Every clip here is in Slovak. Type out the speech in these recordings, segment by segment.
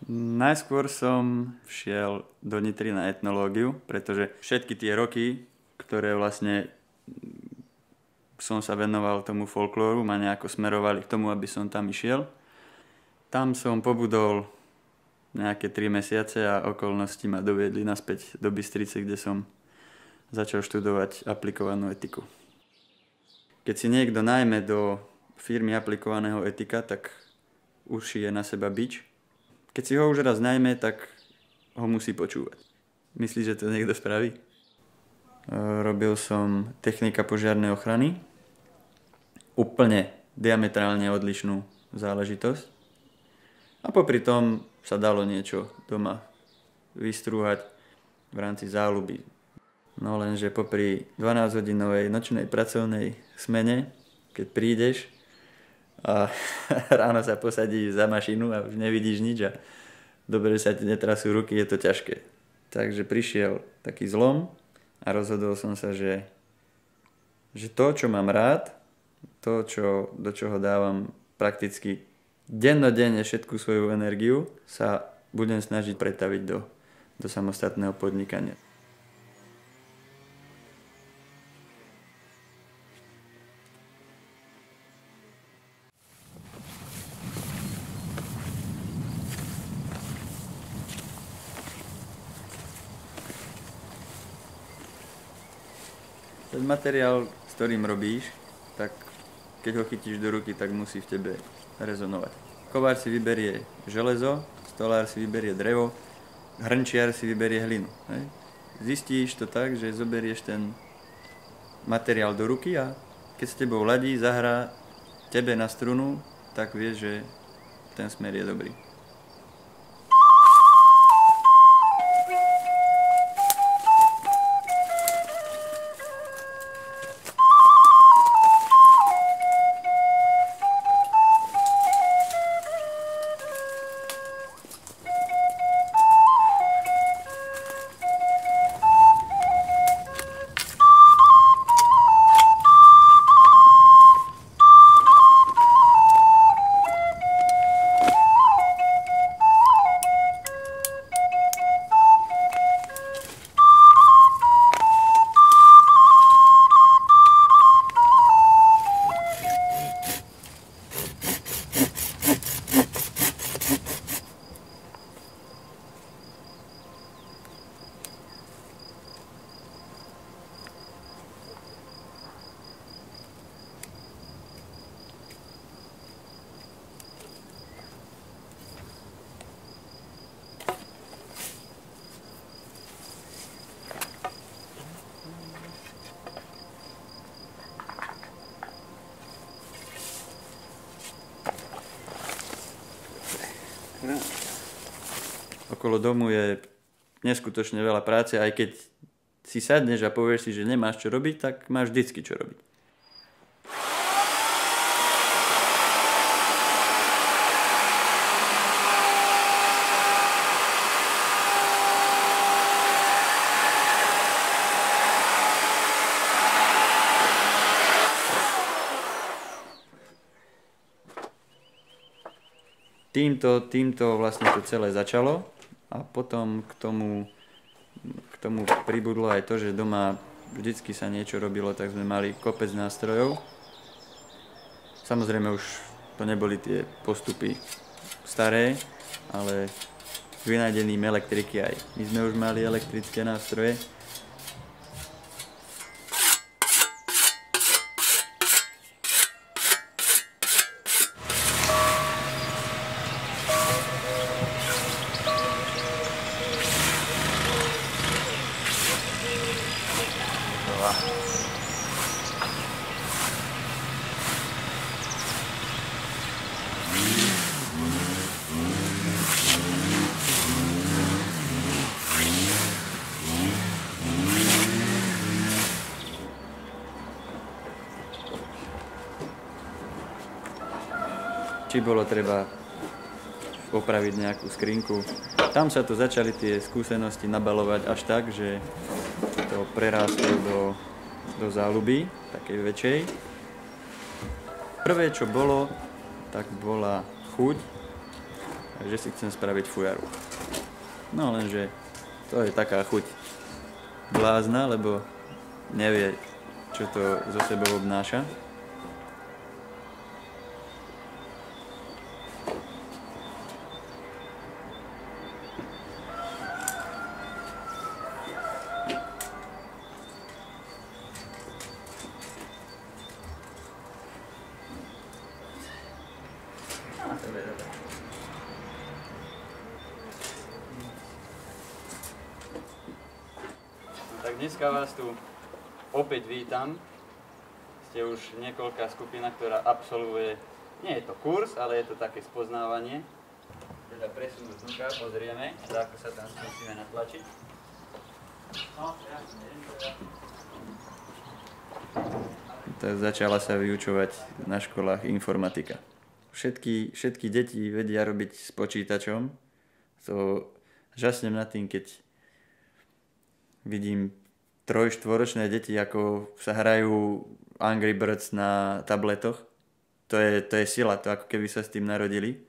Najskôr som šiel do Nitry na etnológiu, pretože všetky tie roky, ktoré vlastne som sa venoval tomu folklóru, ma nejako smerovali k tomu, aby som tam išiel. Tam som pobudol nejaké 3 mesiace a okolnosti ma doviedli naspäť do Bystrice, kde som začal študovať aplikovanú etiku. Keď si niekto najme do firmy aplikovaného etika, tak už je na seba bič. Keď si ho už raz najme, tak ho musí počúvať. Myslíš, že to niekto spraví? Robil som technika požiarnej ochrany. Úplne diametrálne odlišnú záležitosť. A popri tom sa dalo niečo doma vystrúhať v rámci záľuby. No lenže popri 12-hodinovej nočnej pracovnej smene, keď prídeš a ráno sa posadíš za mašinu a už nevidíš nič a dobre sa ti netrasú ruky, je to ťažké. Takže prišiel taký zlom a rozhodol som sa, že to, čo mám rád, to, do čoho dávam prakticky dennodenne všetku svoju energiu, sa budem snažiť pretaviť do samostatného podnikania. Ten materiál, s ktorým robíš, tak keď ho chytíš do ruky, tak musí v tebe rezonovať. Kovár si vyberie železo, stolár si vyberie drevo, hrnčiar si vyberie hlinu. Hej. Zistíš to tak, že zoberieš ten materiál do ruky a keď s tebou ladí, zahrá tebe na strunu, tak vieš, že ten smer je dobrý. Okolo domu je neskutočne veľa práce, aj keď si sadneš a povieš si, že nemáš čo robiť, tak máš vždycky čo robiť. Týmto vlastne to celé začalo a potom k tomu pribudlo aj to, že doma vždycky sa niečo robilo, tak sme mali kopec nástrojov. Samozrejme už to neboli tie postupy staré, ale s vynájdením elektriky aj. My sme už mali elektrické nástroje. Či bolo treba opraviť nejakú skrinku. Tam sa to začali tie skúsenosti nabalovať až tak, že to prerástlo do záľuby, takej väčšej. Prvé, čo bolo, tak bola chuť že si chcem spraviť fujaru. No lenže to je taká chuť blázna, lebo nevie, čo to zo sebou obnáša. Tak dneska vás tu opäť vítam. Ste už niekoľká skupina, ktorá absolvuje, nie je to kurz, ale je to také spoznávanie. Teda presunúť zvuka, pozrieme, ako sa tam skúsime natlačiť. No, jasne, Tak začala sa vyučovať na školách informatika. Všetky deti vedia robiť s počítačom. To žasnem nad tým, keď vidím 3-4-ročné deti, ako sa hrajú Angry Birds na tabletoch. To je sila, to ako keby sa s tým narodili.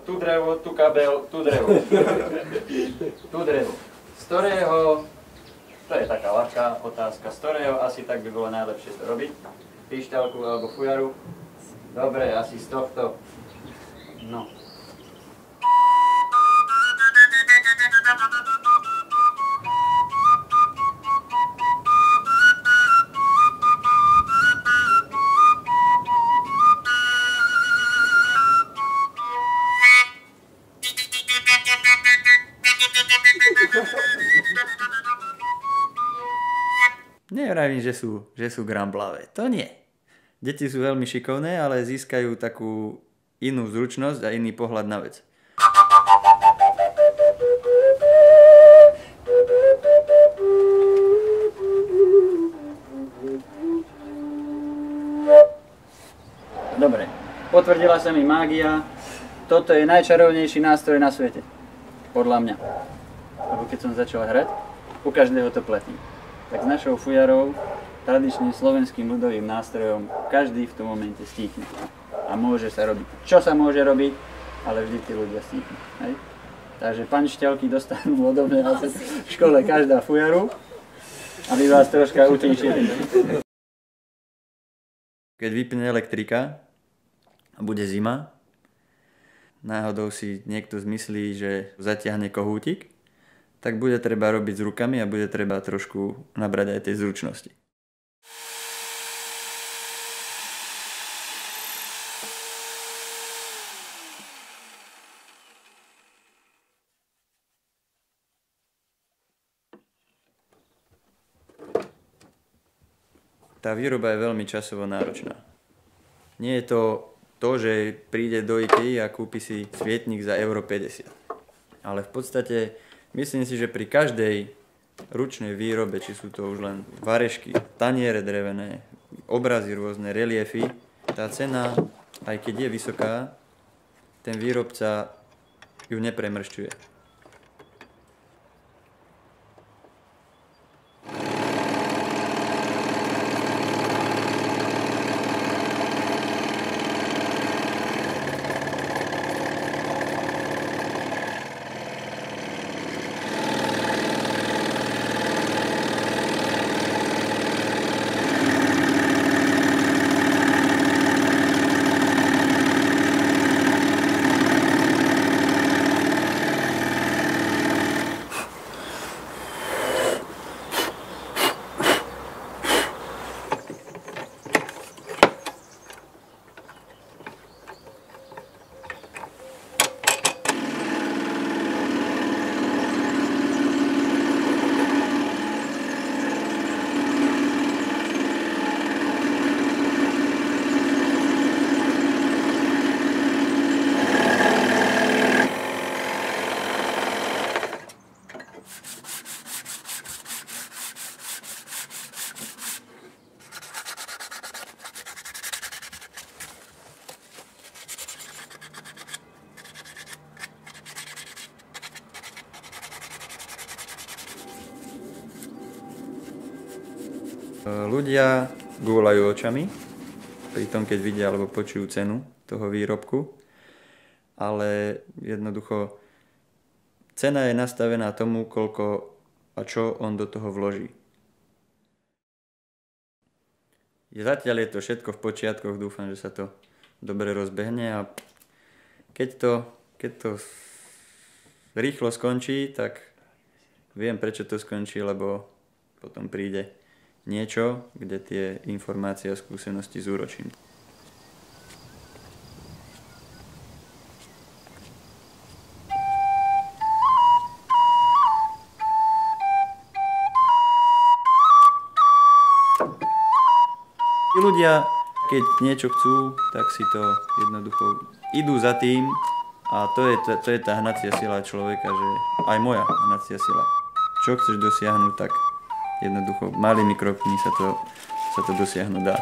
Tu drevo, tu kabel, tu drevo. Tu drevo. Z ktorého, to je taká ľahká otázka, z ktorého asi tak by bolo najlepšie to robiť? Píšťalku alebo fujaru? Dobre, asi z tohto. No. Nevravím, že sú gramblavé. To nie. Deti sú veľmi šikovné, ale získajú takú inú zručnosť a iný pohľad na vec. Dobre, potvrdila sa mi mágia. Toto je najčarovnejší nástroj na svete. Podľa mňa. Lebo keď som začal hrať, u každého to platí. Tak s našou fujarou, tradičným slovenským ľudovým nástrojom, každý v tom momente stíchne. A môže sa robiť, čo sa môže robiť, ale vždy tí ľudia stíchne. Hej? Takže panšťalky dostanú odo mňa v škole každá fujaru, aby vás troška utíšili. Keď vypne elektrika a bude zima, náhodou si niekto zmyslí, že zatiahne kohútik, tak bude treba robiť s rukami a bude treba trošku nabrať aj tej zručnosti. Tá výroba je veľmi časovo náročná. Nie je to, že príde do IKEA a kúpi si svietnik za euro 50. Ale v podstate myslím si, že pri každej ručnej výrobe, či sú to už len varešky, taniere drevené, obrazy rôzne, reliefy, tá cena, aj keď je vysoká, ten výrobca ju nepremršťuje. Ľudia gúľajú očami, pri tom, keď vidia alebo počujú cenu toho výrobku. ale jednoducho cena je nastavená tomu, koľko a čo on do toho vloží. Zatiaľ je to všetko v počiatkoch, dúfam, že sa to dobre rozbehne a keď to rýchlo skončí, tak viem, prečo to skončí, lebo potom príde niečo, kde tie informácie a skúsenosti zúročím. Ľudia, keď niečo chcú, tak si to jednoducho idú za tým a to je tá hnacia sila človeka, že aj moja hnacia sila. Čo chceš dosiahnuť, tak jednoducho malými krokmi sa to dosiahnuť dá.